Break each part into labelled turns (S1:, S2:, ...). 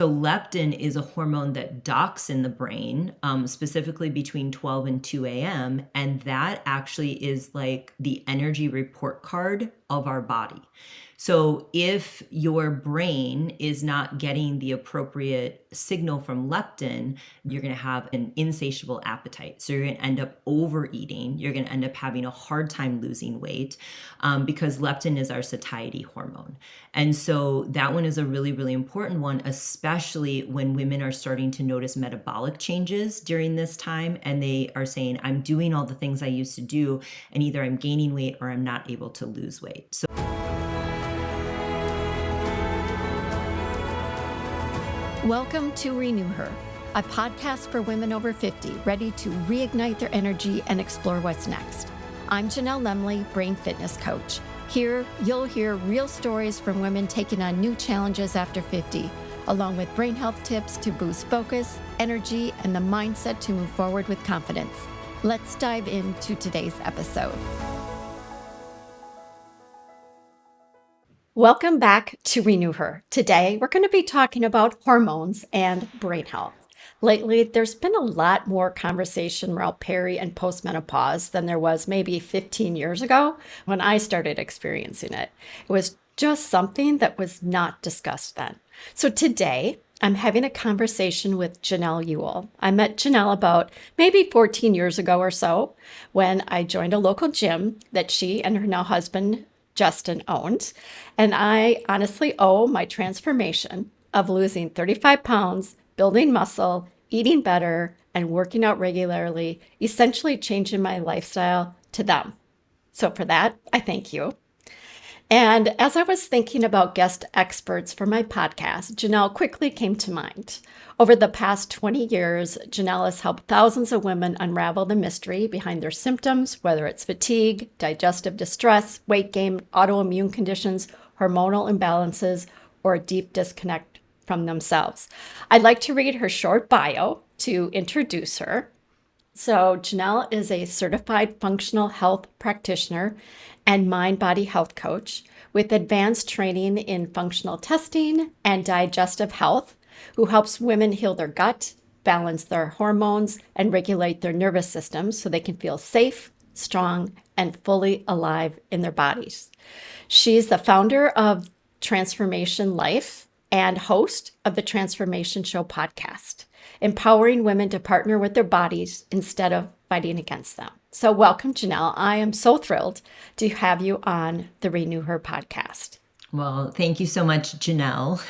S1: So leptin is a hormone that docks in the brain, specifically between 12 and 2 a.m. And that actually is like the energy report card of our body. So if your brain is not getting the appropriate signal from leptin, you're going to have an insatiable appetite. So you're going to end up overeating. You're going to end up having a hard time losing weight because leptin is our satiety hormone. And so that one is a really, really important one, especially when women are starting to notice metabolic changes during this time. And they are saying, I'm doing all the things I used to do, and either I'm gaining weight or I'm not able to lose weight. So
S2: welcome to RenewHer, a podcast for women over 50 ready to reignite their energy and explore what's next. I'm Genell Lemley, brain fitness coach. Here, you'll hear real stories from women taking on new challenges after 50, along with brain health tips to boost focus, energy, and the mindset to move forward with confidence. Let's dive into today's episode. Welcome back to RenewHer. Today, we're going to be talking about hormones and brain health. Lately, there's been a lot more conversation around peri and postmenopause than there was maybe 15 years ago when I started experiencing it. It was just something that was not discussed then. So today, I'm having a conversation with Janell Yule. I met Janell about maybe 14 years ago or so when I joined a local gym that she and her now husband Justin owned. And I honestly owe my transformation of losing 35 pounds, building muscle, eating better, and working out regularly, essentially changing my lifestyle to them. So for that, I thank you. And as I was thinking about guest experts for my podcast, Janell quickly came to mind. Over the past 20 years, Janell has helped thousands of women unravel the mystery behind their symptoms, whether it's fatigue, digestive distress, weight gain, autoimmune conditions, hormonal imbalances, or a deep disconnect from themselves. I'd like to read her short bio to introduce her. So Janell is a certified functional health practitioner and mind-body health coach with advanced training in functional testing and digestive health, who helps women heal their gut, balance their hormones, and regulate their nervous system so they can feel safe, strong, and fully alive in their bodies. She's the founder of Transformation Life and host of the Transformation Show podcast, empowering women to partner with their bodies instead of fighting against them. So welcome, Janell. I am so thrilled to have you on the RenewHer podcast.
S1: Well, thank you so much, Janell,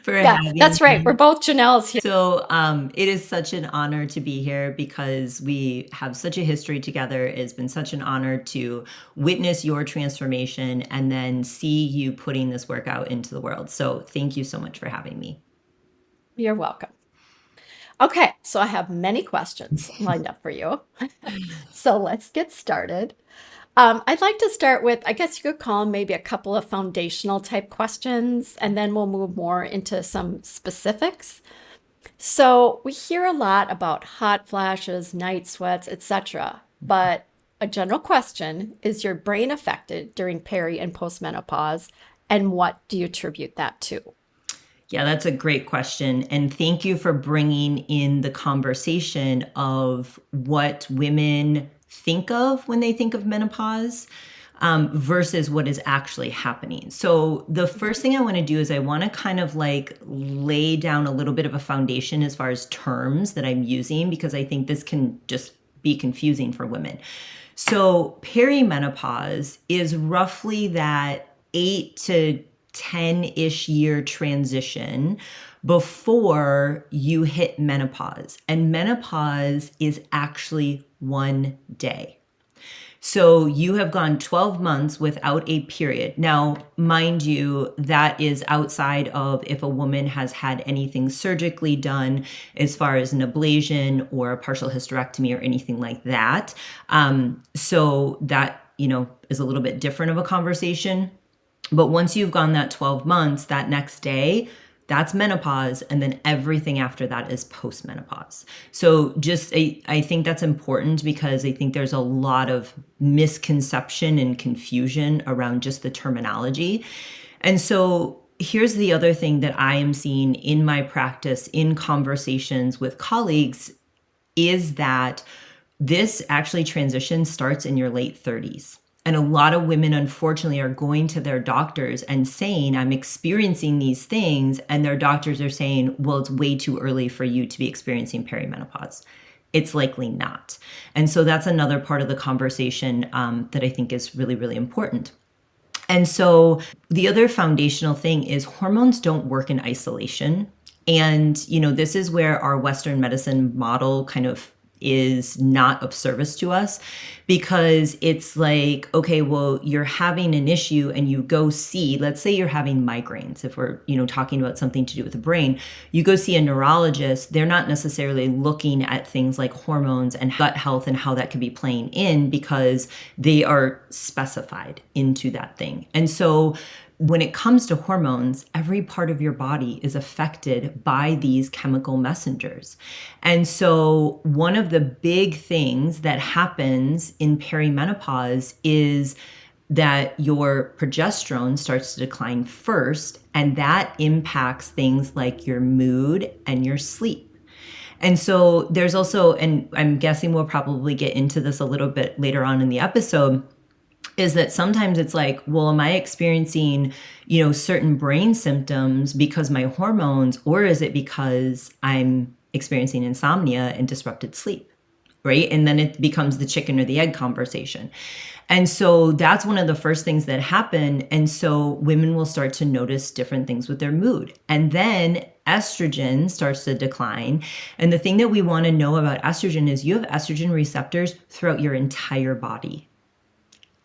S1: for having
S2: that's right.
S1: me.
S2: We're both Janelles here.
S1: So it is such an honor to be here because we have such a history together. It's been such an honor to witness your transformation and then see you putting this work out into the world. So thank you so much for having me.
S2: You're welcome. Okay, so I have many questions lined up for you. So let's get started. I'd like to start with, I guess you could call them maybe a couple of foundational type questions, and then we'll move more into some specifics. So we hear a lot about hot flashes, night sweats, etc. But a general question, is your brain affected during peri and postmenopause, and what do you attribute that to?
S1: Yeah, that's a great question. And thank you for bringing in the conversation of what women think of when they think of menopause versus what is actually happening. So the first thing I want to do is I want to kind of like lay down a little bit of a foundation as far as terms that I'm using, because I think this can just be confusing for women. So perimenopause is roughly that 8 to 10-ish year transition before you hit menopause. And menopause is actually one day. So you have gone 12 months without a period. Now, mind you, that is outside of if a woman has had anything surgically done as far as an ablation or a partial hysterectomy or anything like that. So that, is a little bit different of a conversation. But once you've gone that 12 months, that next day, that's menopause. And then everything after that is postmenopause. So I think that's important because I think there's a lot of misconception and confusion around just the terminology. And so here's the other thing that I am seeing in my practice, in conversations with colleagues, is that this actually transition starts in your late 30s. And a lot of women, unfortunately, are going to their doctors and saying, I'm experiencing these things. And their doctors are saying, well, it's way too early for you to be experiencing perimenopause. It's likely not. And so that's another part of the conversation that I think is really, really important. And so the other foundational thing is hormones don't work in isolation. And, this is where our Western medicine model kind of is not of service to us, because it's like, okay, well, you're having an issue and you go see, let's say you're having migraines, if we're, talking about something to do with the brain, you go see a neurologist. They're not necessarily looking at things like hormones and gut health and how that could be playing in, because they are specified into that thing. And so when it comes to hormones, every part of your body is affected by these chemical messengers. And so one of the big things that happens in perimenopause is that your progesterone starts to decline first, and that impacts things like your mood and your sleep. And so there's also, and I'm guessing we'll probably get into this a little bit later on in the episode, is that sometimes it's like, well, am I experiencing, certain brain symptoms because my hormones, or is it because I'm experiencing insomnia and disrupted sleep, right? And then it becomes the chicken or the egg conversation. And so that's one of the first things that happen. And so women will start to notice different things with their mood. And then estrogen starts to decline. And the thing that we want to know about estrogen is you have estrogen receptors throughout your entire body,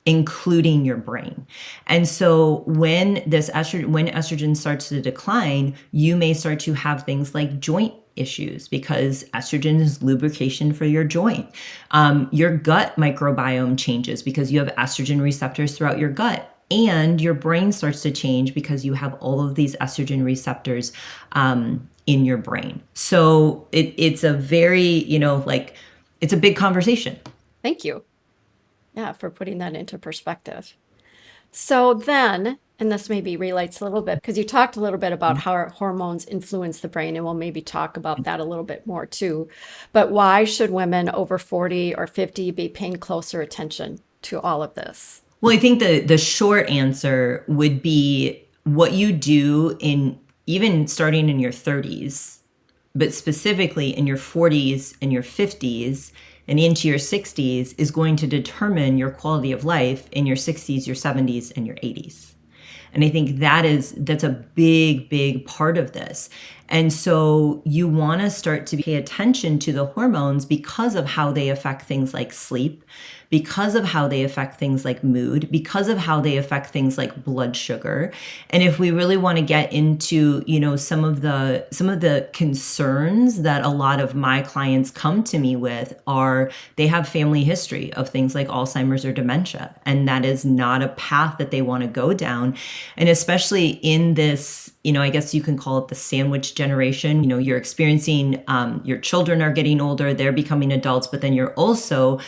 S1: including your brain. And so when estrogen starts to decline, you may start to have things like joint issues, because estrogen is lubrication for your joint. Your gut microbiome changes because you have estrogen receptors throughout your gut. And your brain starts to change because you have all of these estrogen receptors in your brain. So it's a very, it's a big conversation.
S2: Thank you. Yeah, for putting that into perspective. So then, and this maybe relates a little bit because you talked a little bit about how our hormones influence the brain, and we'll maybe talk about that a little bit more too. But why should women over 40 or 50 be paying closer attention to all of this?
S1: Well, I think the short answer would be what you do in even starting in your 30s, but specifically in your 40s and your 50s and into your 60s is going to determine your quality of life in your 60s, your 70s, and your 80s. And I think that's a big, big part of this. And so you want to start to pay attention to the hormones because of how they affect things like sleep, because of how they affect things like mood, because of how they affect things like blood sugar. And if we really want to get into, some of the concerns that a lot of my clients come to me with are they have family history of things like Alzheimer's or dementia, and that is not a path that they want to go down. And especially in this, I guess you can call it the sandwich generation. You're experiencing, your children are getting older, they're becoming adults, but then you're also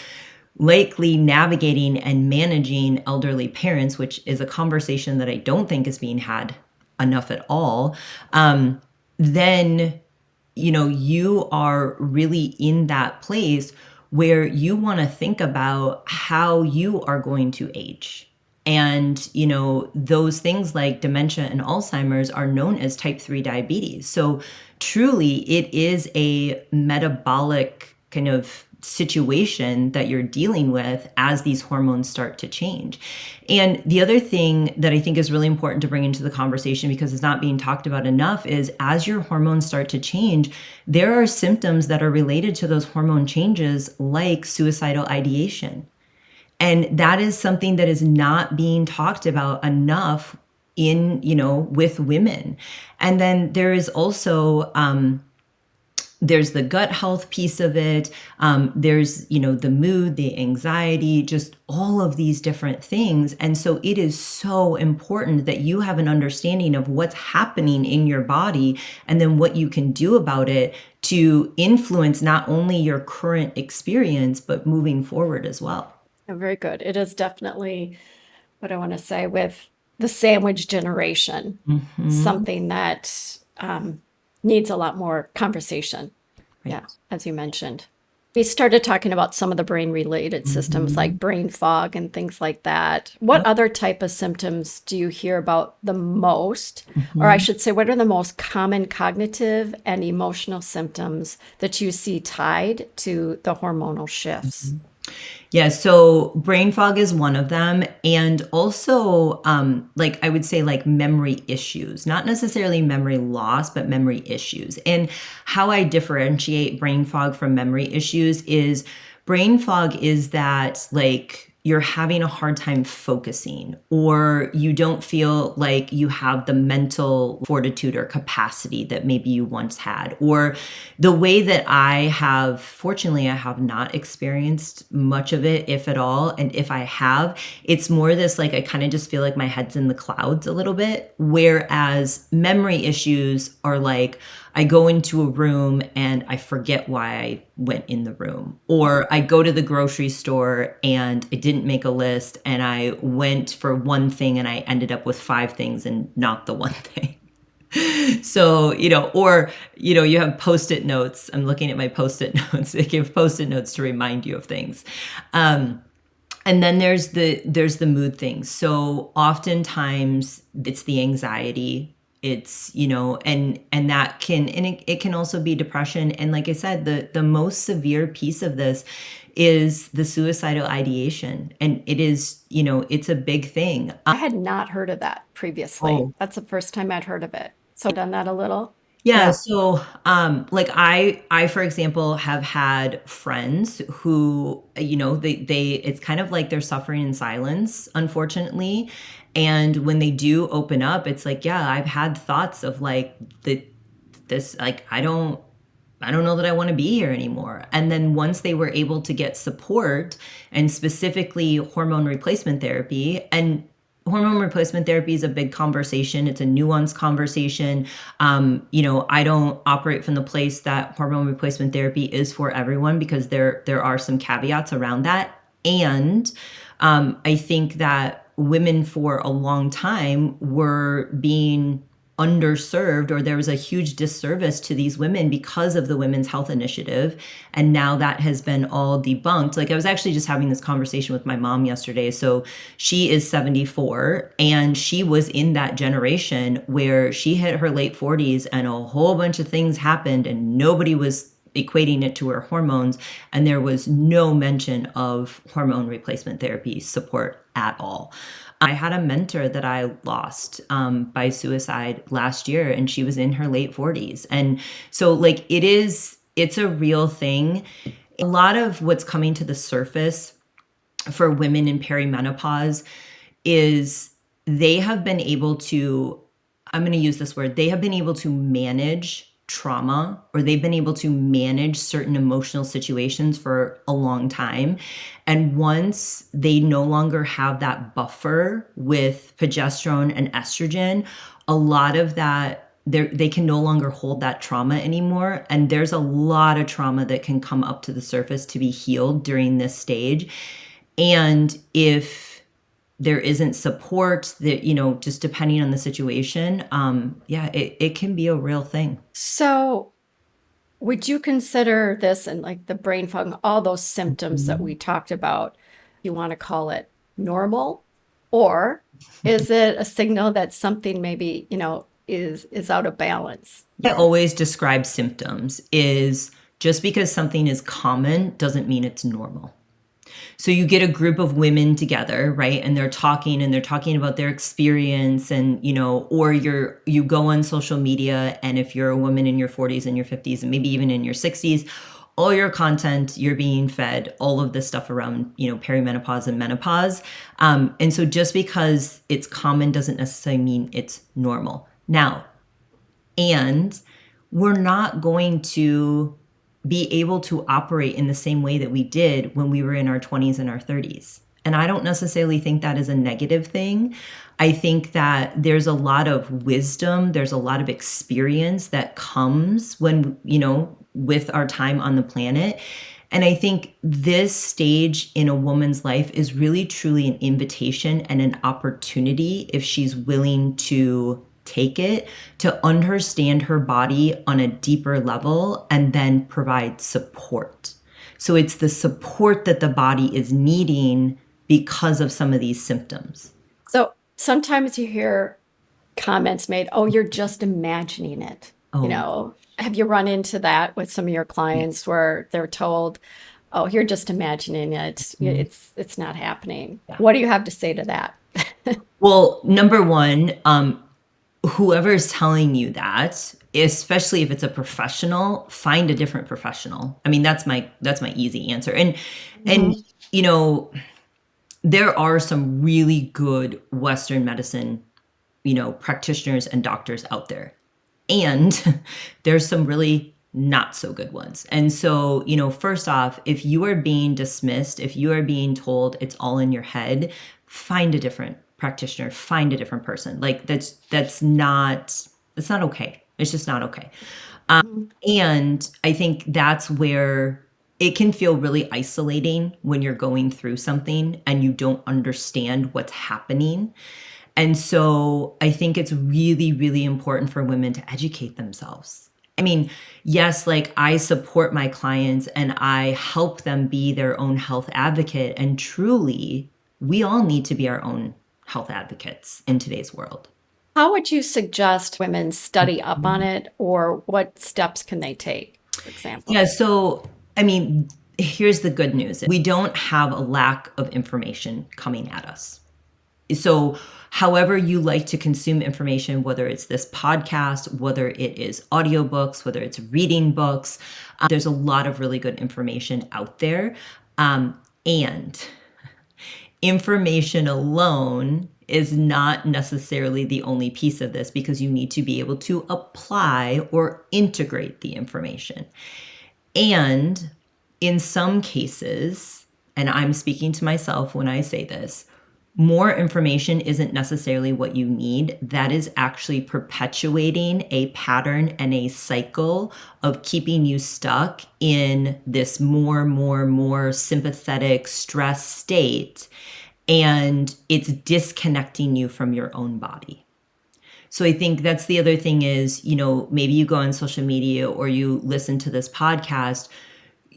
S1: likely navigating and managing elderly parents, which is a conversation that I don't think is being had enough at all. Then, you are really in that place where you want to think about how you are going to age. And, those things like dementia and Alzheimer's are known as type 3 diabetes. So truly, it is a metabolic kind of situation that you're dealing with as these hormones start to change. And the other thing that I think is really important to bring into the conversation, because it's not being talked about enough, is as your hormones start to change, there are symptoms that are related to those hormone changes, like suicidal ideation. And that is something that is not being talked about enough with women. And then there is also, there's the gut health piece of it. There's, the mood, the anxiety, just all of these different things. And so it is so important that you have an understanding of what's happening in your body and then what you can do about it to influence not only your current experience, but moving forward as well.
S2: Very good. It is definitely what I want to say with the sandwich generation,
S1: Hmm.
S2: something that needs a lot more conversation. Yeah,
S1: Right.
S2: as you mentioned. We started talking about some of the brain related systems
S1: Hmm.
S2: like brain fog and things like that. What
S1: Yep.
S2: other type of symptoms do you hear about the most? Or I
S1: Hmm.
S2: should say, what are the most common cognitive and emotional symptoms that you see tied to the hormonal shifts?
S1: Yeah, so brain fog is one of them. And also, like I would say, like memory issues, not necessarily memory loss, but memory issues. And how I differentiate brain fog from memory issues is brain fog is that like you're having a hard time focusing, or you don't feel like you have the mental fortitude or capacity that maybe you once had, or the way that I have, fortunately, I have not experienced much of it, if at all. And if I have, it's more this like I kind of just feel like my head's in the clouds a little bit. Whereas memory issues are like I go into a room and I forget why I went in the room, or I go to the grocery store and I didn't make a list and I went for one thing and I ended up with five things and not the one thing. So, or, you have post-it notes. I'm looking at my post-it notes. They give post-it notes to remind you of things. Um, and then there's the mood things. So oftentimes it's the anxiety. It's, and that can, and it can also be depression. And like I said, the most severe piece of this is the suicidal ideation. And it is, it's a big thing.
S2: I had not heard of that previously.
S1: Oh,
S2: That's the first time I'd heard of it. So, done that a little?
S1: yeah,
S2: Yeah.
S1: so, like for example, have had friends who, they it's kind of like they're suffering in silence, unfortunately. And when they do open up, it's like, yeah, I've had thoughts of like this, like, I don't know that I want to be here anymore. And then once they were able to get support, and specifically hormone replacement therapy, and hormone replacement therapy is a big conversation. It's a nuanced conversation. I don't operate from the place that hormone replacement therapy is for everyone, because there are some caveats around that. And I think that women for a long time were being underserved, or there was a huge disservice to these women because of the Women's Health Initiative. And now that has been all debunked. Like I was actually just having this conversation with my mom yesterday. So she is 74, and she was in that generation where she hit her late 40s and a whole bunch of things happened and nobody was equating it to her hormones, and there was no mention of hormone replacement therapy support at all. I had a mentor that I lost by suicide last year, and she was in her late 40s. And so, like, it's a real thing. A lot of what's coming to the surface for women in perimenopause is they have been able to, I'm going to use this word, they have been able to manage trauma, or they've been able to manage certain emotional situations for a long time. And once they no longer have that buffer with progesterone and estrogen, a lot of that, they can no longer hold that trauma anymore. And there's a lot of trauma that can come up to the surface to be healed during this stage. And if there isn't support, that, just depending on the situation, yeah, it can be a real thing.
S2: So, would you consider this and like the brain fog, all those symptoms that we
S1: Mhm.
S2: talked about, you want to call it normal? Or is it a signal that something maybe, is out of balance?
S1: I always describe symptoms is just because something is common doesn't mean it's normal. So you get a group of women together, right? And they're talking about their experience, and, or you go on social media, and if you're a woman in your 40s and your 50s and maybe even in your 60s, all your content, you're being fed all of this stuff around, perimenopause and menopause. And so just because it's common doesn't necessarily mean it's normal. Now, and we're not going to be able to operate in the same way that we did when we were in our 20s and our 30s. And I don't necessarily think that is a negative thing. I think that there's a lot of wisdom, there's a lot of experience that comes when, with our time on the planet. And I think this stage in a woman's life is really truly an invitation and an opportunity, if she's willing to take it, to understand her body on a deeper level and then provide support. So it's the support that the body is needing because of some of these symptoms.
S2: So sometimes you hear comments made, oh, you're just imagining it.
S1: Oh,
S2: Have you run into that with some of your clients where they're told, oh, you're just imagining it.
S1: mhm.
S2: It's not happening.
S1: Yeah.
S2: What do you have to say to that?
S1: Well, number one, whoever is telling you that, especially if it's a professional, find a different professional. I mean, that's my easy answer. And
S2: Mhm.
S1: you know, there are some really good Western medicine, practitioners and doctors out there. And there's some really not so good ones. And so, first off, if you are being dismissed, if you are being told it's all in your head, find a different practitioner, find a different person. Like that's not okay. It's just not okay.
S2: Mhm.
S1: And I think that's where it can feel really isolating when you're going through something and you don't understand what's happening. And so I think it's really, really important for women to educate themselves. I mean, yes, like I support my clients and I help them be their own health advocate. And truly, we all need to be our own health advocates in today's world.
S2: How would you suggest women study up on it, or what steps can they take, for example?
S1: Yeah, so I mean, here's the good news. We don't have a lack of information coming at us. So, however you like to consume information, whether it's this podcast, whether it is audiobooks, whether it's reading books, there's a lot of really good information out there. And information alone is not necessarily the only piece of this, because you need to be able to apply or integrate the information. And in some cases, and I'm speaking to myself when I say this, more information isn't necessarily what you need. That is actually perpetuating a pattern and a cycle of keeping you stuck in this more sympathetic stress state. And it's disconnecting you from your own body. So I think that's the other thing is, maybe you go on social media or you listen to this podcast,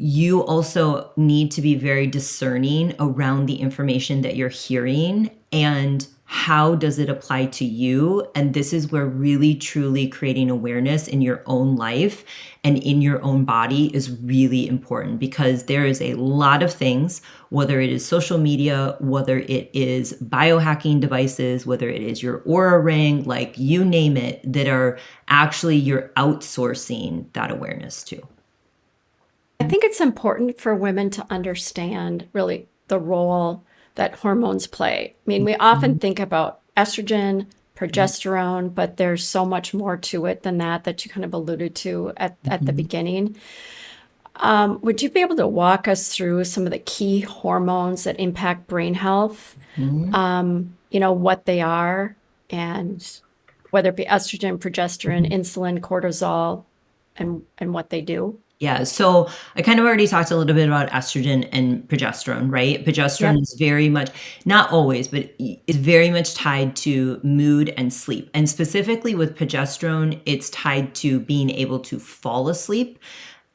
S1: you also need to be very discerning around the information that you're hearing and how does it apply to you. And this is where really truly creating awareness in your own life and in your own body is really important, because there is a lot of things, whether it is social media, whether it is biohacking devices, whether it is your Aura ring, like you name it, that are actually you're outsourcing that awareness to.
S2: I think it's important for women to understand really the role that hormones play. I mean, we often
S1: Mhm.
S2: think about estrogen, progesterone, but there's so much more to it than that you kind of alluded to at the
S1: Mhm.
S2: beginning. Would you be able to walk us through some of the key hormones that impact brain health?
S1: Mhm.
S2: What they are, and whether it be estrogen, progesterone,
S1: Mhm.
S2: insulin, cortisol, and what they do?
S1: Yeah, so I kind of already talked a little bit about estrogen and progesterone, right? Progesterone
S2: Yep.
S1: is very much, not always, but is very much tied to mood and sleep. And specifically with progesterone, it's tied to being able to fall asleep.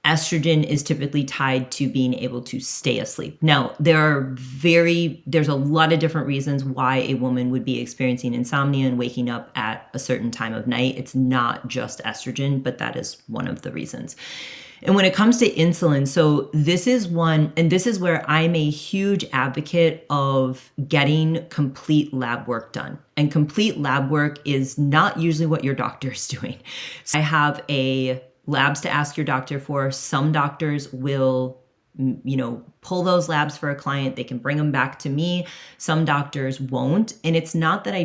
S1: Estrogen is typically tied to being able to stay asleep. Now, there's a lot of different reasons why a woman would be experiencing insomnia and waking up at a certain time of night. It's not just estrogen, but that is one of the reasons. And when it comes to insulin, so this is one, and this is where I'm a huge advocate of getting complete lab work done. And complete lab work is not usually what your doctor is doing. So I have a labs to ask your doctor for. Some doctors will pull those labs for a client. They can bring them back to me. Some doctors won't. And it's not that I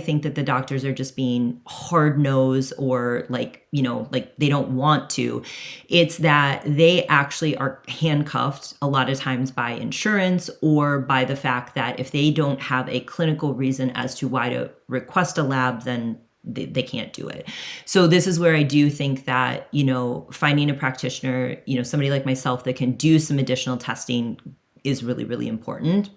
S1: think that the doctors are just being hard nosed or like they don't want to. It's that they actually are handcuffed a lot of times by insurance or by the fact that if they don't have a clinical reason as to why to request a lab, then they can't do it. So this is where I do think that, finding a practitioner, somebody like myself that can do some additional testing is really, really important.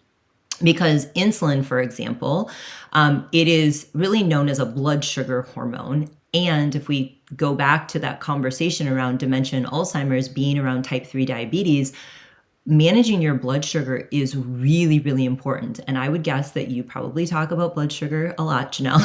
S1: Because insulin, for example, it is really known as a blood sugar hormone. And if we go back to that conversation around dementia and Alzheimer's being around type 3 diabetes, managing your blood sugar is really, really important. And I would guess that you probably talk about blood sugar a lot, Janell,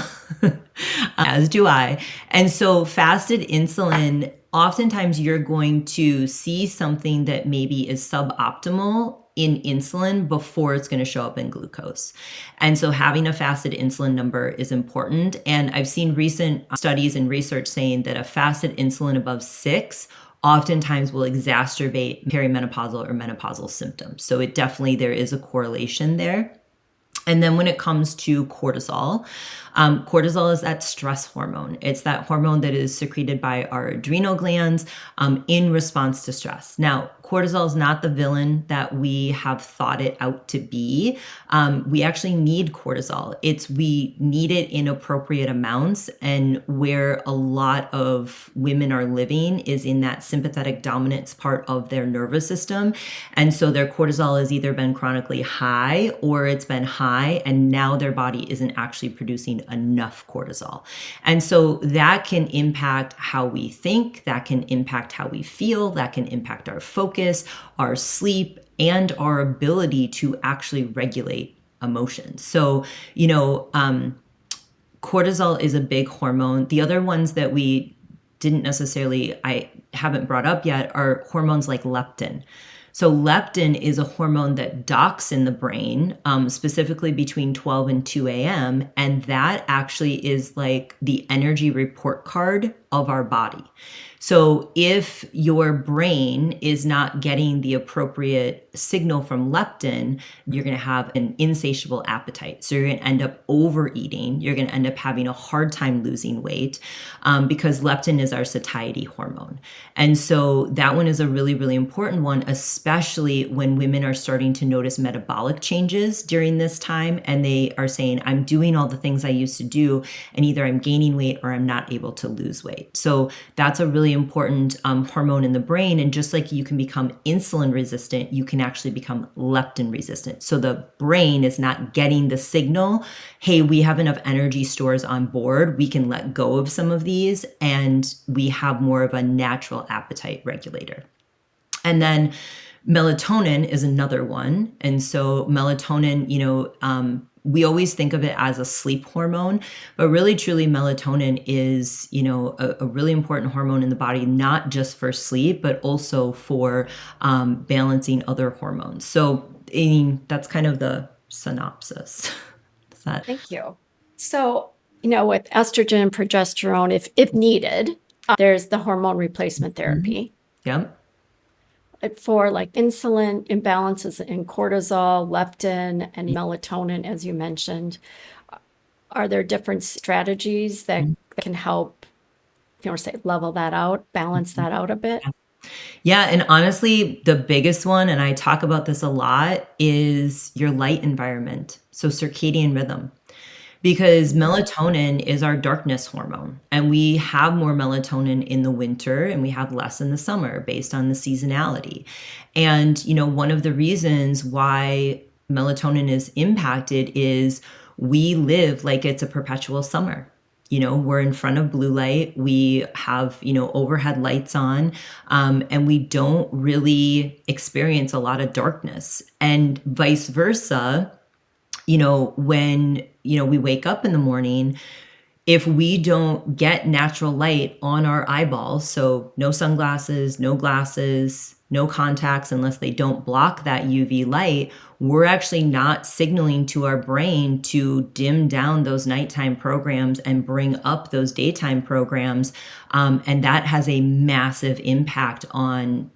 S1: as do I. And so fasted insulin, oftentimes you're going to see something that maybe is suboptimal in insulin before it's going to show up in glucose. And so having a fasted insulin number is important. And I've seen recent studies and research saying that a fasted insulin above 6 oftentimes will exacerbate perimenopausal or menopausal symptoms. So there is a correlation there. And then when it comes to cortisol, cortisol is that stress hormone. It's that hormone that is secreted by our adrenal glands in response to stress. Now, cortisol is not the villain that we have thought it out to be. We actually need cortisol. We need it in appropriate amounts. And where a lot of women are living is in that sympathetic dominance part of their nervous system. And so their cortisol has either been chronically high or it's been high, and now their body isn't actually producing enough cortisol. And so that can impact how we think, that can impact how we feel, that can impact our focus, our sleep, and our ability to actually regulate emotions. So, cortisol is a big hormone. The other ones that I haven't brought up yet are hormones like leptin. So leptin is a hormone that docks in the brain, specifically between 12 and 2 a.m. And that actually is like the energy report card of our body. So if your brain is not getting the appropriate signal from leptin, you're going to have an insatiable appetite. So you're going to end up overeating. You're going to end up having a hard time losing weight because leptin is our satiety hormone. And so that one is a really, really important one, especially when women are starting to notice metabolic changes during this time. And they are saying, I'm doing all the things I used to do, and either I'm gaining weight or I'm not able to lose weight. So that's a really important hormone in the brain. And just like you can become insulin resistant, you can actually become leptin resistant. So the brain is not getting the signal, hey, we have enough energy stores on board, we can let go of some of these, and we have more of a natural appetite regulator. And then melatonin is another one. And so melatonin, we always think of it as a sleep hormone, but really truly melatonin is, a really important hormone in the body, not just for sleep, but also for balancing other hormones. So that's kind of the synopsis.
S2: Thank you. So, with estrogen and progesterone, if needed, there's the hormone replacement therapy.
S1: Yep.
S2: For like insulin imbalances in cortisol, leptin, and melatonin, as you mentioned, are there different strategies that can help, if you want to say, level that out, balance that out a bit?
S1: Yeah. And honestly, the biggest one, and I talk about this a lot, is your light environment. So circadian rhythm. Because melatonin is our darkness hormone, and we have more melatonin in the winter and we have less in the summer based on the seasonality. And, one of the reasons why melatonin is impacted is we live like it's a perpetual summer. We're in front of blue light. We have, overhead lights on, and we don't really experience a lot of darkness, and vice versa. When, we wake up in the morning, if we don't get natural light on our eyeballs, so no sunglasses, no glasses, no contacts, unless they don't block that UV light, we're actually not signaling to our brain to dim down those nighttime programs and bring up those daytime programs. And that has a massive impact on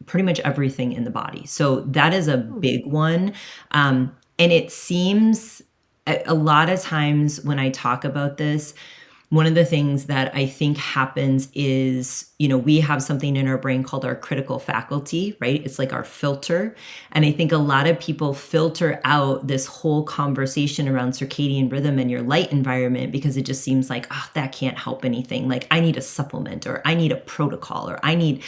S1: pretty much everything in the body. So that is a big one. And it seems a lot of times when I talk about this, one of the things that I think happens is, we have something in our brain called our critical faculty, right? It's like our filter. And I think a lot of people filter out this whole conversation around circadian rhythm and your light environment because it just seems like, oh, that can't help anything. Like I need a supplement, or I need a protocol, or I need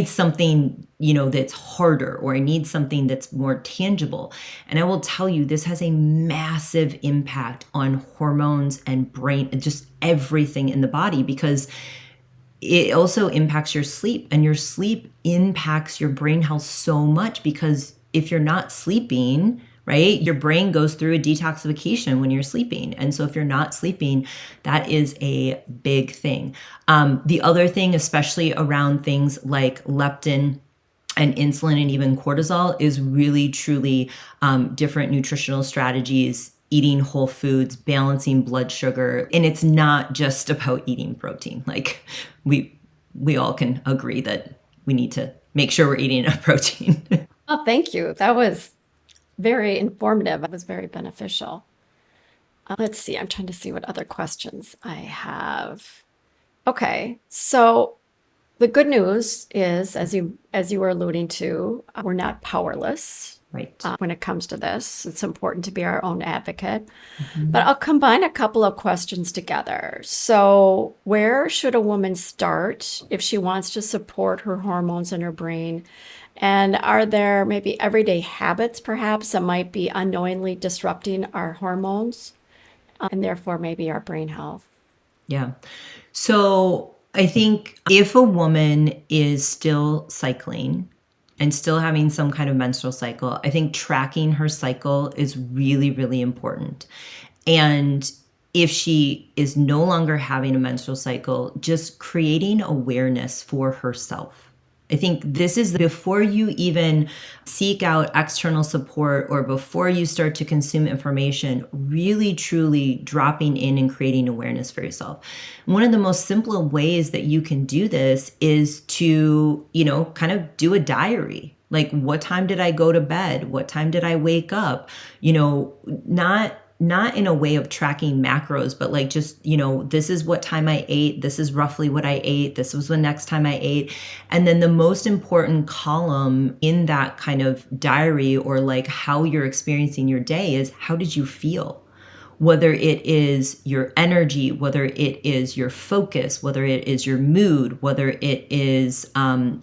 S1: something, that's harder, or I need something that's more tangible. And I will tell you, this has a massive impact on hormones and brain, just everything in the body, because it also impacts your sleep, and your sleep impacts your brain health so much, because if you're not sleeping, right, your brain goes through a detoxification when you're sleeping. And so if you're not sleeping, that is a big thing. The other thing, especially around things like leptin and insulin and even cortisol, is really truly different nutritional strategies, eating whole foods, balancing blood sugar. And it's not just about eating protein. Like we all can agree that we need to make sure we're eating enough protein.
S2: Oh, thank you. That was very informative. It was very beneficial. Let's see. I'm trying to see what other questions I have. Okay, so the good news is, as you were alluding to, we're not powerless
S1: Right.
S2: when it comes to this. It's important to be our own advocate.
S1: Mm-hmm.
S2: But I'll combine a couple of questions together. So, where should a woman start if she wants to support her hormones in her brain? And are there maybe everyday habits, perhaps, that might be unknowingly disrupting our hormones and therefore maybe our brain health?
S1: Yeah. So I think if a woman is still cycling and still having some kind of menstrual cycle, I think tracking her cycle is really, really important. And if she is no longer having a menstrual cycle, just creating awareness for herself. I think this is before you even seek out external support or before you start to consume information, really truly dropping in and creating awareness for yourself. One of the most simple ways that you can do this is to, kind of do a diary. Like, what time did I go to bed? What time did I wake up? Not in a way of tracking macros, but like just, this is what time I ate. This is roughly what I ate. This was the next time I ate. And then the most important column in that kind of diary, or like how you're experiencing your day, is how did you feel? Whether it is your energy, whether it is your focus, whether it is your mood, whether it is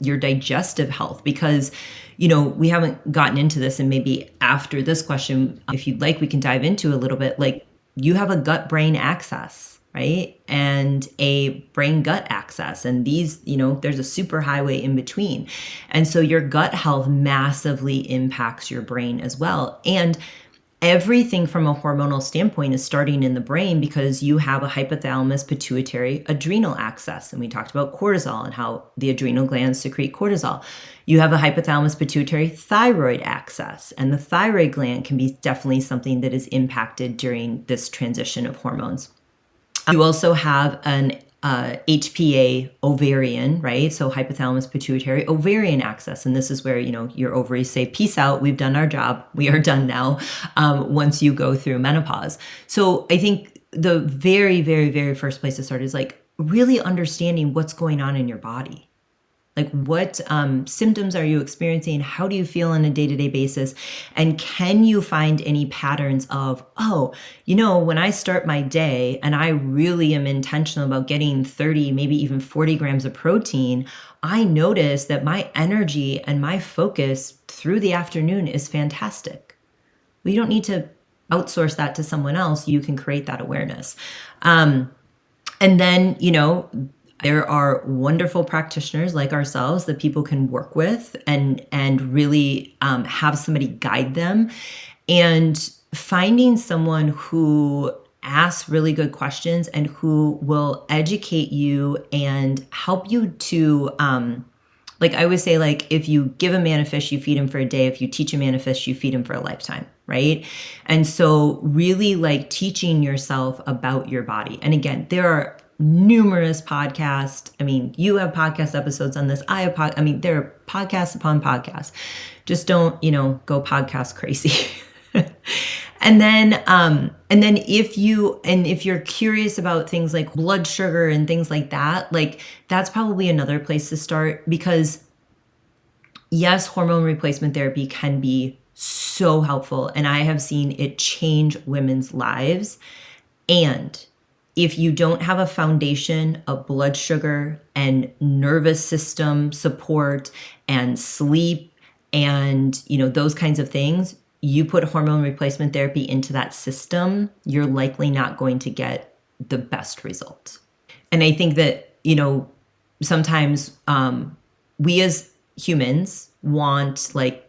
S1: your digestive health. Because, we haven't gotten into this, and maybe after this question, if you'd like, we can dive into a little bit. Like, you have a gut-brain axis, right? And a brain-gut axis. And these, there's a super highway in between. And so your gut health massively impacts your brain as well. And everything from a hormonal standpoint is starting in the brain, because you have a hypothalamus pituitary adrenal axis. And we talked about cortisol and how the adrenal glands secrete cortisol. You have a hypothalamus pituitary thyroid axis, and the thyroid gland can be definitely something that is impacted during this transition of hormones. You also have an HPA ovarian, right? So hypothalamus pituitary ovarian axis. And this is where, your ovaries say, peace out, we've done our job. We are done now, once you go through menopause. So I think the very, very, very first place to start is like really understanding what's going on in your body. Like, what symptoms are you experiencing? How do you feel on a day-to-day basis? And can you find any patterns of, when I start my day and I really am intentional about getting 30, maybe even 40 grams of protein, I notice that my energy and my focus through the afternoon is fantastic. We don't need to outsource that to someone else. You can create that awareness. And then, there are wonderful practitioners like ourselves that people can work with and really have somebody guide them. And finding someone who asks really good questions and who will educate you and help you to, like I always say, like, if you give a man a fish, you feed him for a day. If you teach a man a fish, you feed him for a lifetime, right? And so really like teaching yourself about your body. And again, there are numerous podcasts. I mean, you have podcast episodes on this. There are podcasts upon podcasts. Just don't, go podcast crazy. And then if you're curious about things like blood sugar and things like that, like that's probably another place to start, because yes, hormone replacement therapy can be so helpful, and I have seen it change women's lives. And if you don't have a foundation of blood sugar and nervous system support and sleep and, those kinds of things, you put hormone replacement therapy into that system, you're likely not going to get the best results. And I think that, sometimes we as humans want, like,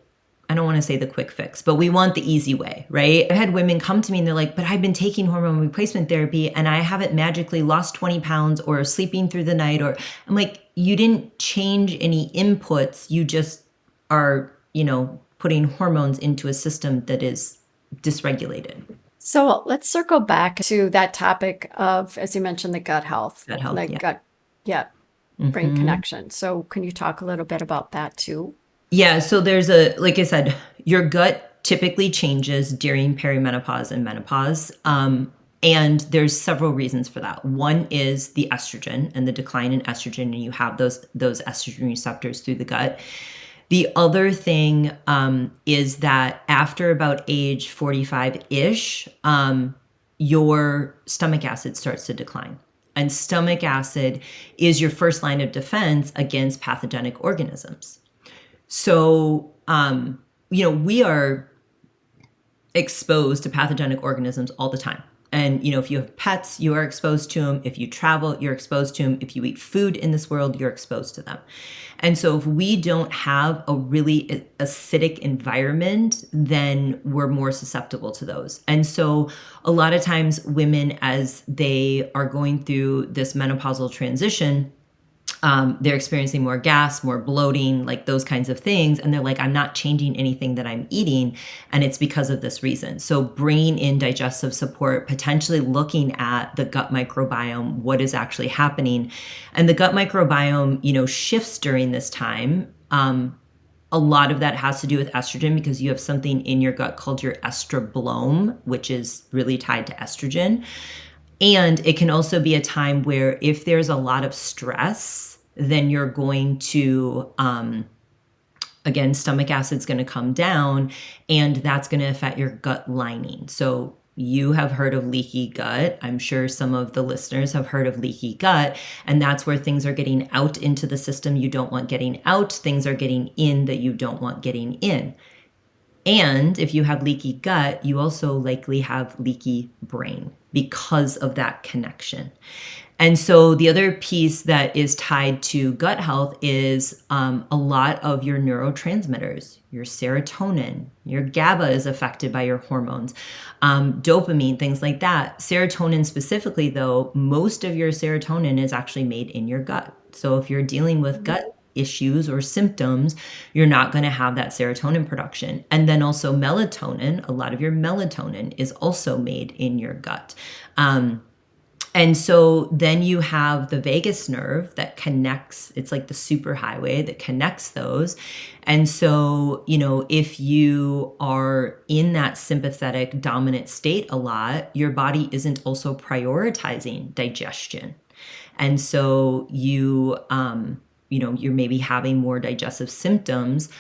S1: I don't want to say the quick fix, but we want the easy way, right? I had women come to me and they're like, but I've been taking hormone replacement therapy and I haven't magically lost 20 pounds or sleeping through the night. Or I'm like, you didn't change any inputs. You just are, putting hormones into a system that is dysregulated.
S2: So let's circle back to that topic of, as you mentioned, the gut health,
S1: Gut health,
S2: the
S1: yeah.
S2: gut, yeah, brain
S1: Mhm.
S2: connection. So can you talk a little bit about that too?
S1: Yeah, so like I said, your gut typically changes during perimenopause and menopause. And there's several reasons for that. One is the estrogen and the decline in estrogen, and you have those estrogen receptors through the gut. The other thing is that after about age 45-ish, your stomach acid starts to decline. And stomach acid is your first line of defense against pathogenic organisms. So, we are exposed to pathogenic organisms all the time. And, if you have pets, you are exposed to them. If you travel, you're exposed to them. If you eat food in this world, you're exposed to them. And so if we don't have a really acidic environment, then we're more susceptible to those. And so a lot of times women, as they are going through this menopausal transition, they're experiencing more gas, more bloating, like those kinds of things. And they're like, I'm not changing anything that I'm eating. And it's because of this reason. So bringing in digestive support, potentially looking at the gut microbiome, what is actually happening. And the gut microbiome, shifts during this time. A lot of that has to do with estrogen, because you have something in your gut called your estroblome, which is really tied to estrogen. And it can also be a time where if there's a lot of stress, then you're going to, again, stomach acid's going to come down, and that's going to affect your gut lining. So you have heard of leaky gut. I'm sure some of the listeners have heard of leaky gut, and that's where things are getting out into the system you don't want getting out. Things are getting in that you don't want getting in. And if you have leaky gut, you also likely have leaky brain because of that connection. And so the other piece that is tied to gut health is a lot of your neurotransmitters, your serotonin, your GABA is affected by your hormones, dopamine, things like that. Serotonin specifically, though, most of your serotonin is actually made in your gut. So if you're dealing with gut issues or symptoms, you're not going to have that serotonin production. And then also melatonin, a lot of your melatonin is also made in your gut. And so then you have the vagus nerve that connects, it's like the superhighway that connects those. And so, if you are in that sympathetic dominant state a lot, your body isn't also prioritizing digestion. And so you're maybe having more digestive symptoms,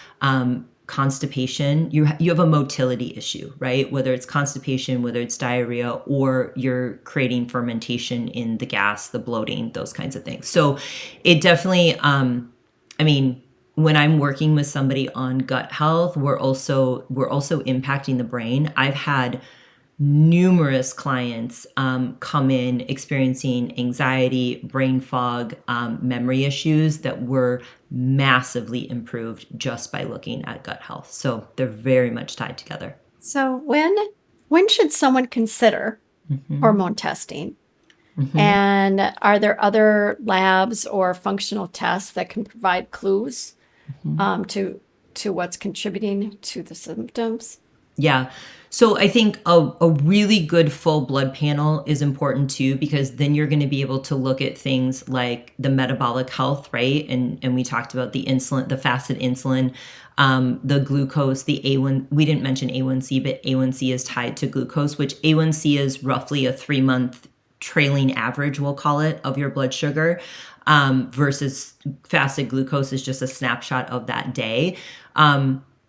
S1: constipation. You have a motility issue, right? Whether it's constipation, whether it's diarrhea, or you're creating fermentation in the gas, the bloating, those kinds of things. So it definitely, when I'm working with somebody on gut health, we're also impacting the brain. I've had numerous clients come in experiencing anxiety, brain fog, memory issues that were massively improved just by looking at gut health. So they're very much tied together.
S2: So when should someone consider hormone testing? And are there other labs or functional tests that can provide clues to what's contributing to the symptoms?
S1: Yeah. So I think a really good full blood panel is important too, because then you're going to be able to look at things like the metabolic health, right? And we talked about the insulin, the fasted insulin, the glucose, the A1. We didn't mention A1C, but A1C is tied to glucose, which A1C is roughly a 3-month trailing average, we'll call it, of your blood sugar, versus fasted glucose is just a snapshot of that day.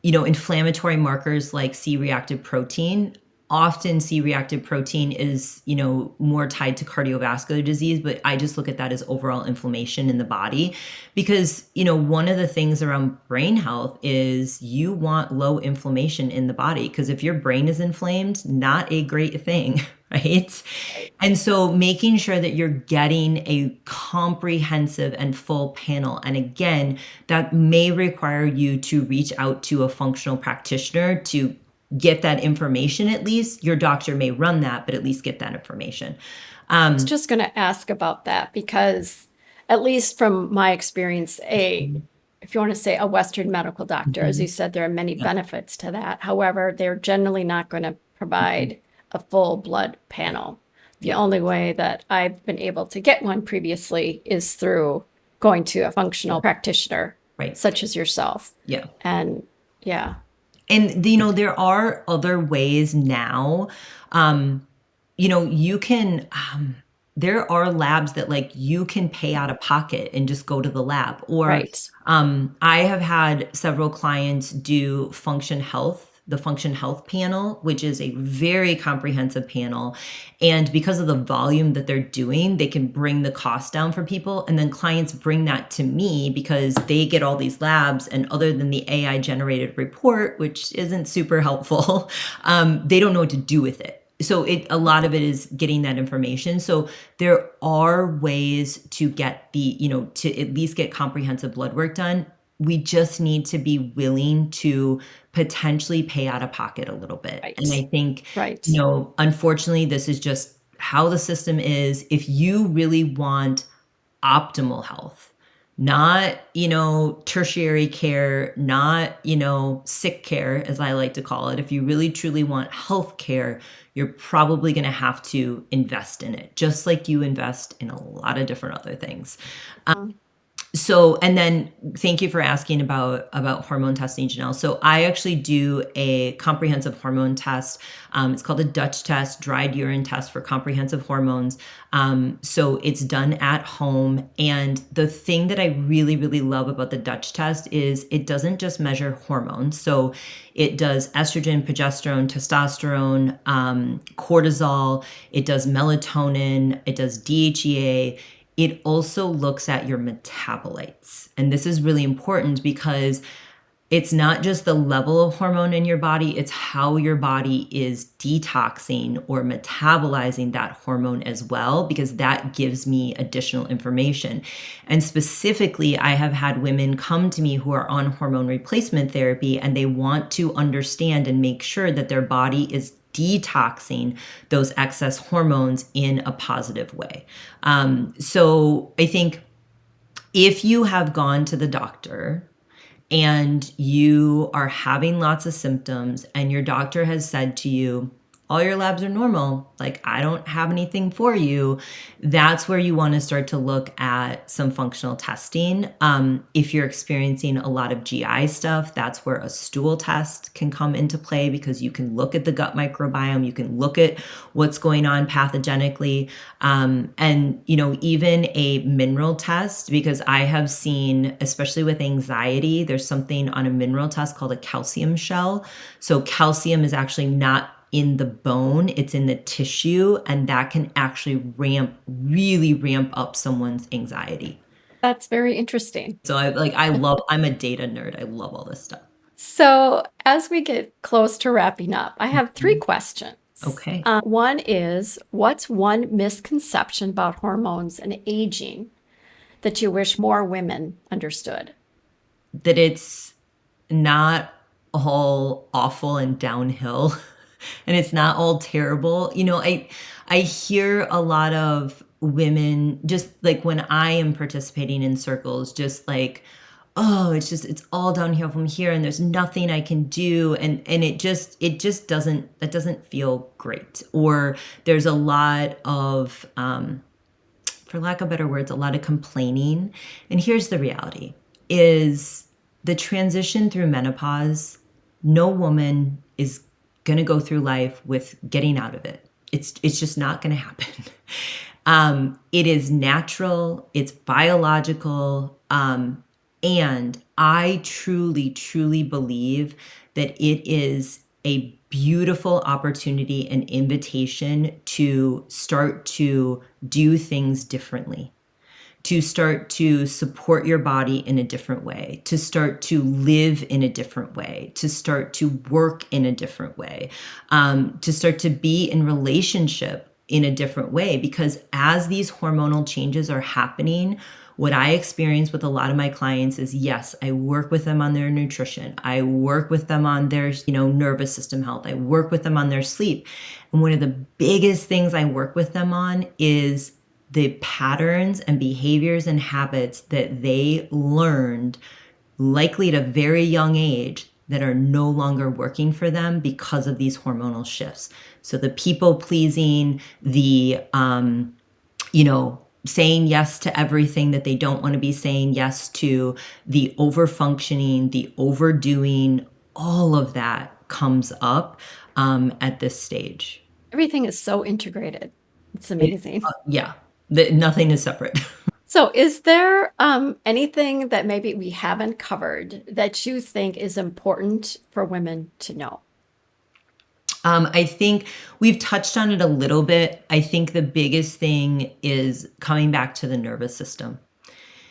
S1: Inflammatory markers like C-reactive protein. Often C-reactive protein is, more tied to cardiovascular disease, but I just look at that as overall inflammation in the body because, one of the things around brain health is you want low inflammation in the body because if your brain is inflamed, not a great thing, right? And so making sure that you're getting a comprehensive and full panel. And again, that may require you to reach out to a functional practitioner to get that information at least. Your doctor may run that, but at least get that information.
S2: I was just going to ask about that because, at least from my experience, if you want to say a Western medical doctor, as you said, there are many
S1: Yeah.
S2: benefits to that. However, they're generally not going to provide a full blood panel. The
S1: Yeah.
S2: only way that I've been able to get one previously is through going to a functional practitioner,
S1: Right.
S2: such as yourself.
S1: Yeah.
S2: And yeah,
S1: And there are other ways now. You can there are labs that like you can pay out of pocket and just go to the lab. Or
S2: right.
S1: I have had several clients do the Function Health panel, which is a very comprehensive panel. And because of the volume that they're doing, they can bring the cost down for people. And then clients bring that to me because they get all these labs. And other than the AI generated report, which isn't super helpful, they don't know what to do with it. So a lot of it is getting that information. So there are ways to get to at least get comprehensive blood work done. We just need to be willing to potentially pay out of pocket a little bit.
S2: Right.
S1: And I think,
S2: Right.
S1: unfortunately, this is just how the system is. If you really want optimal health, not, tertiary care, not, sick care, as I like to call it. If you really truly want health care, you're probably going to have to invest in it, just like you invest in a lot of different other things. So, and then thank you for asking about hormone testing, Janelle. So I actually do a comprehensive hormone test. It's called a Dutch test, dried urine test for comprehensive hormones. So it's done at home. And the thing that I really, really love about the Dutch test is it doesn't just measure hormones. So it does estrogen, progesterone, testosterone, cortisol. It does melatonin. It does DHEA. It also looks at your metabolites. And this is really important because it's not just the level of hormone in your body, it's how your body is detoxing or metabolizing that hormone as well, because that gives me additional information. And specifically, I have had women come to me who are on hormone replacement therapy and they want to understand and make sure that their body is detoxing those excess hormones in a positive way. So I think if you have gone to the doctor and you are having lots of symptoms and your doctor has said to you, all your labs are normal, like I don't have anything for you, that's where you want to start to look at some functional testing. If you're experiencing a lot of GI stuff, that's where a stool test can come into play because you can look at the gut microbiome, you can look at what's going on pathogenically, and even a mineral test, because I have seen, especially with anxiety, there's something on a mineral test called a calcium shell. So calcium is actually not in the bone, it's in the tissue, and that can actually really ramp up someone's anxiety.
S2: That's very interesting.
S1: So I'm a data nerd. I love all this stuff.
S2: So, as we get close to wrapping up, I have three questions.
S1: Okay.
S2: One is, what's one misconception about hormones and aging that you wish more women understood?
S1: That it's not all awful and downhill and it's not all terrible. I hear a lot of women just like when I am participating in circles, just like, oh, it's all downhill from here and there's nothing I can do. And it just doesn't feel great. Or there's a lot of, for lack of better words, a lot of complaining. And here's the reality is the transition through menopause, no woman is going to go through life with getting out of it. It's just not going to happen. It is natural, it's biological, and I truly, truly believe that it is a beautiful opportunity and invitation to start to do things differently, to start to support your body in a different way, to start to live in a different way, to start to work in a different way, to start to be in relationship in a different way. Because as these hormonal changes are happening, what I experience with a lot of my clients is, yes, I work with them on their nutrition. I work with them on their, nervous system health. I work with them on their sleep. And one of the biggest things I work with them on is the patterns and behaviors and habits that they learned, likely at a very young age, that are no longer working for them because of these hormonal shifts. So the people pleasing, the, saying yes to everything that they don't want to be saying yes to, the over functioning, the overdoing, all of that comes up at this stage.
S2: Everything is so integrated. It's amazing.
S1: Yeah, nothing is separate.
S2: So, is there anything that maybe we haven't covered that you think is important for women to know?
S1: I think we've touched on it a little bit. I think the biggest thing is coming back to the nervous system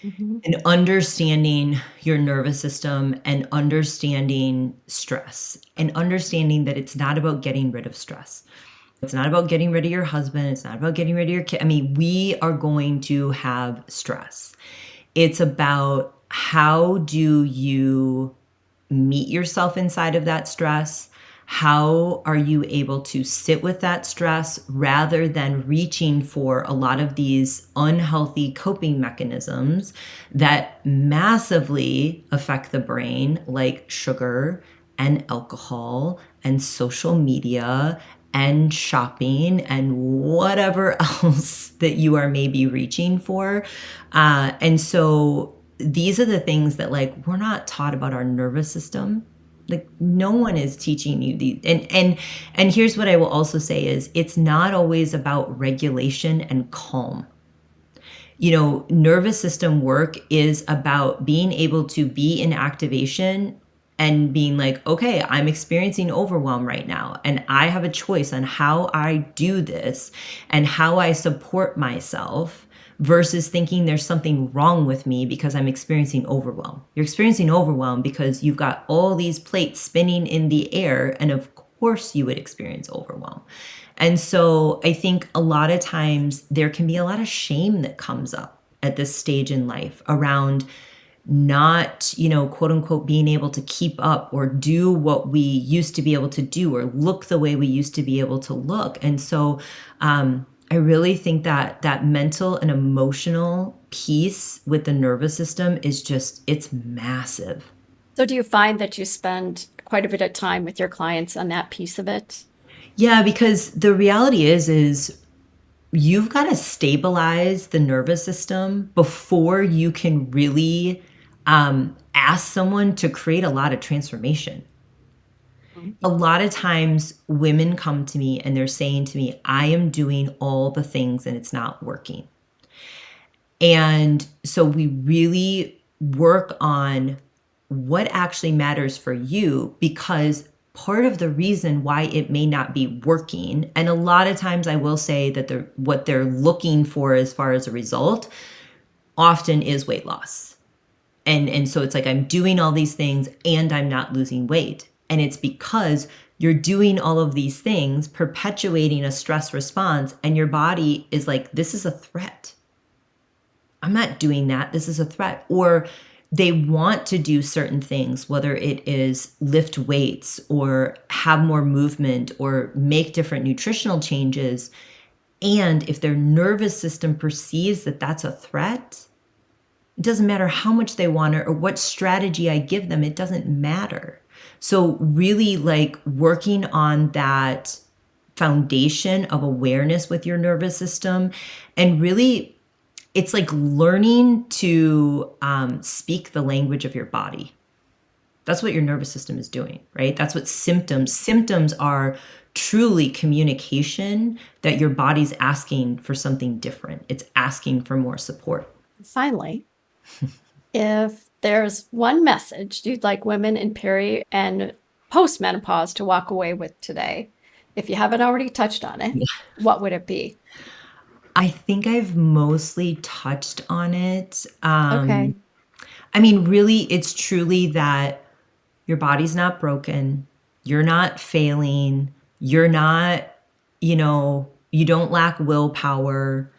S2: Mhm.
S1: and understanding your nervous system and understanding stress and understanding that it's not about getting rid of stress. It's not about getting rid of your husband. It's not about getting rid of your kid. I mean, we are going to have stress. It's about how do you meet yourself inside of that stress? How are you able to sit with that stress rather than reaching for a lot of these unhealthy coping mechanisms that massively affect the brain, like sugar and alcohol and social media and shopping and whatever else that you are maybe reaching for. And so these are the things that, like, we're not taught about our nervous system. Like, no one is teaching you these. And here's what I will also say is it's not always about regulation and calm. Nervous system work is about being able to be in activation and being like, okay, I'm experiencing overwhelm right now, and I have a choice on how I do this and how I support myself, versus thinking there's something wrong with me because I'm experiencing overwhelm. You're experiencing overwhelm because you've got all these plates spinning in the air, and of course you would experience overwhelm. And so I think a lot of times there can be a lot of shame that comes up at this stage in life around not, quote unquote, being able to keep up or do what we used to be able to do or look the way we used to be able to look. And so I really think that that mental and emotional piece with the nervous system is just, it's massive.
S2: So, do you find that you spend quite a bit of time with your clients on that piece of it?
S1: Yeah, because the reality is you've got to stabilize the nervous system before you can really ask someone to create a lot of transformation.
S2: Mhm.
S1: A lot of times women come to me and they're saying to me, I am doing all the things and it's not working. And so we really work on what actually matters for you, because part of the reason why it may not be working, and a lot of times I will say that what they're looking for as far as a result often is weight loss. And so it's like, I'm doing all these things and I'm not losing weight. And it's because you're doing all of these things, perpetuating a stress response, and your body is like, this is a threat. I'm not doing that. This is a threat. Or they want to do certain things, whether it is lift weights or have more movement or make different nutritional changes. And if their nervous system perceives that that's a threat, It doesn't matter how much they want or what strategy I give them. It doesn't matter. So really like working on that foundation of awareness with your nervous system, and really it's like learning to speak the language of your body. That's what your nervous system is doing, right? That's what symptoms are, truly communication that your body's asking for something different. It's asking for more support.
S2: Finally, if there's one message you'd like women in peri and postmenopause to walk away with today, if you haven't already touched on it, what would it be?
S1: I think I've mostly touched on it.
S2: Okay.
S1: I mean, really, it's truly that your body's not broken. You're not failing. You're not, you don't lack willpower.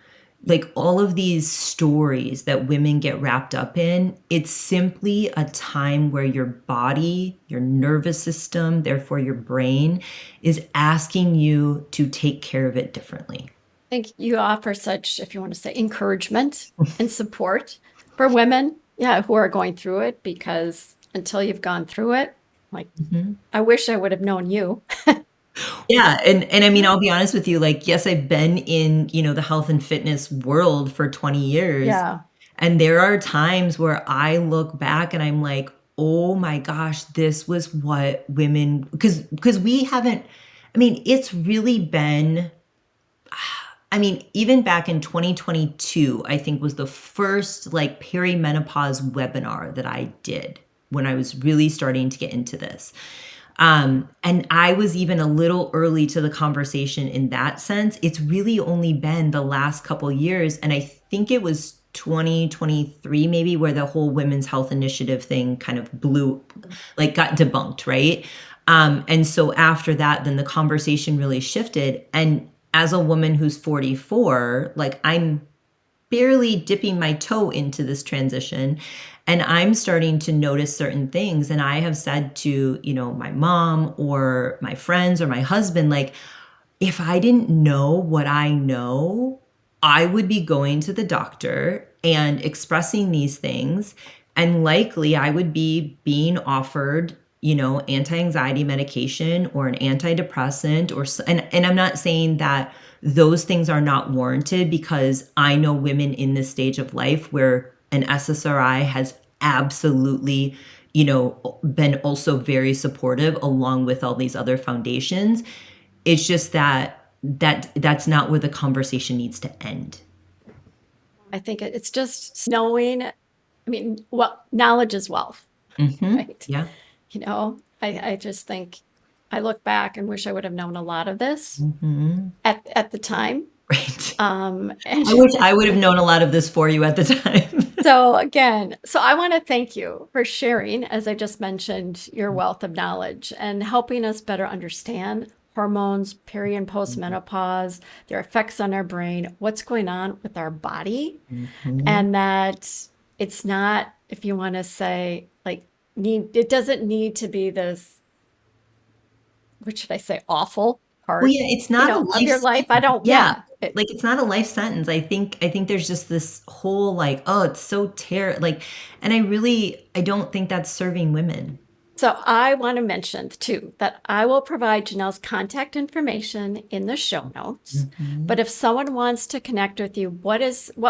S1: Like all of these stories that women get wrapped up in, it's simply a time where your body, your nervous system, therefore your brain, is asking you to take care of it differently.
S2: I think you offer such, if you want to say, encouragement and support for women, yeah, who are going through it, because until you've gone through it, like, I wish I would have known you.
S1: Yeah, and I mean, I'll be honest with you, like, yes, I've been in, the health and fitness world for 20 years,
S2: Yeah.
S1: and there are times where I look back and I'm like, "Oh my gosh, this was what women," because we haven't, I mean, it's really been, I mean, even back in 2022, I think was the first like perimenopause webinar that I did when I was really starting to get into this. And I was even a little early to the conversation in that sense. It's really only been the last couple years. And I think it was 2023 maybe where the whole women's health initiative thing kind of got debunked, right? And so after that, then the conversation really shifted. And as a woman who's 44, like I'm barely dipping my toe into this transition, and I'm starting to notice certain things. And I have said to, my mom or my friends or my husband, like, if I didn't know what I know, I would be going to the doctor and expressing these things. And likely I would be being offered, anti-anxiety medication or an antidepressant and I'm not saying that those things are not warranted, because I know women in this stage of life where an SSRI has absolutely, been also very supportive along with all these other foundations. It's just that's not where the conversation needs to end.
S2: I think it's just knowing, I mean, well, knowledge is wealth, right?
S1: Yeah.
S2: I just think I look back and wish I would have known a lot of this
S1: Hmm.
S2: at the time.
S1: Right.
S2: And
S1: I wish I would have known a lot of this for you at the time.
S2: so I want to thank you for sharing, as I just mentioned, your wealth of knowledge and helping us better understand hormones, peri and postmenopause, their effects on our brain, what's going on with our body,
S1: Mhm.
S2: and that it's not, if you want to say, like, it doesn't need to be this, what should I say, awful
S1: Well,
S2: part,
S1: yeah, it's not a
S2: of
S1: life
S2: your life. I
S1: sentence.
S2: don't,
S1: Yeah.
S2: yeah.
S1: Like, it's not a life sentence. I think there's just this whole, like, "Oh, it's so like," and I don't think that's serving women.
S2: So I want to mention too that I will provide Janell's contact information in the show notes. But
S1: Mhm.
S2: if someone wants to connect with you, what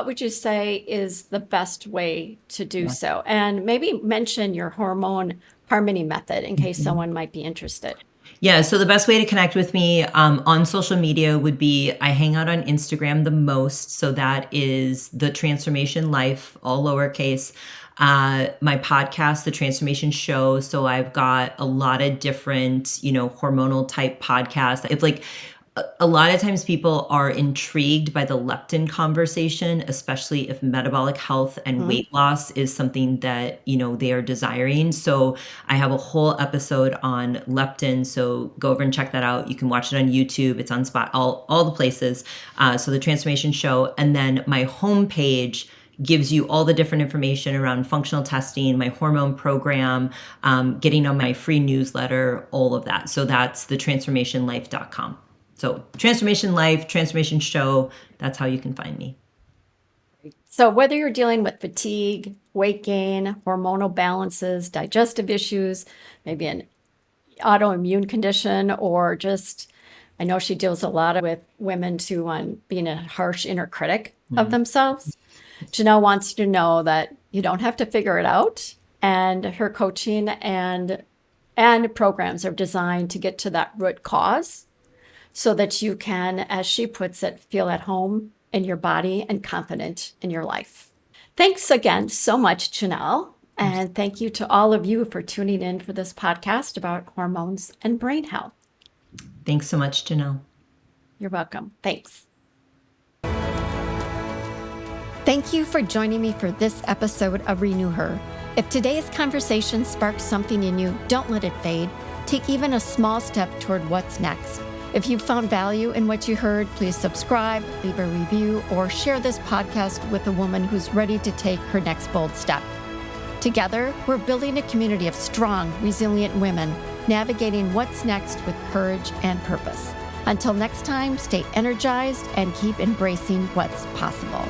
S2: would you say is the best way to do
S1: Yeah.
S2: so? And maybe mention your hormone harmony method in case
S1: Mhm.
S2: someone might be interested.
S1: Yeah, so the best way to connect with me on social media would be I hang out on Instagram the most. So that is The Transformation Life, all lowercase. My podcast, The Transformation Show. So I've got a lot of different, hormonal type podcasts. It's like a lot of times people are intrigued by the leptin conversation, especially if metabolic health and
S2: Mhm.
S1: weight loss is something that, they are desiring. So I have a whole episode on leptin. So go over and check that out. You can watch it on YouTube. It's on Spot, all the places. So the Transformation Show. And then my homepage gives you all the different information around functional testing, my hormone program, getting on my free newsletter, all of that. So that's thetransformationlife.com. So Transformation Life, Transformation Show, that's how you can find me.
S2: So whether you're dealing with fatigue, weight gain, hormonal balances, digestive issues, maybe an autoimmune condition, or just, I know she deals a lot with women too on being a harsh inner critic of themselves. Janell wants you to know that you don't have to figure it out, and her coaching and programs are designed to get to that root cause so that you can, as she puts it, feel at home in your body and confident in your life. Thanks again so much, Janell. And thank you to all of you for tuning in for this podcast about hormones and brain health.
S1: Thanks so much, Janell.
S2: You're welcome. Thanks. Thank you for joining me for this episode of RenewHer. If today's conversation sparked something in you, don't let it fade. Take even a small step toward what's next. If you found value in what you heard, please subscribe, leave a review, or share this podcast with a woman who's ready to take her next bold step. Together, we're building a community of strong, resilient women, navigating what's next with courage and purpose. Until next time, stay energized and keep embracing what's possible.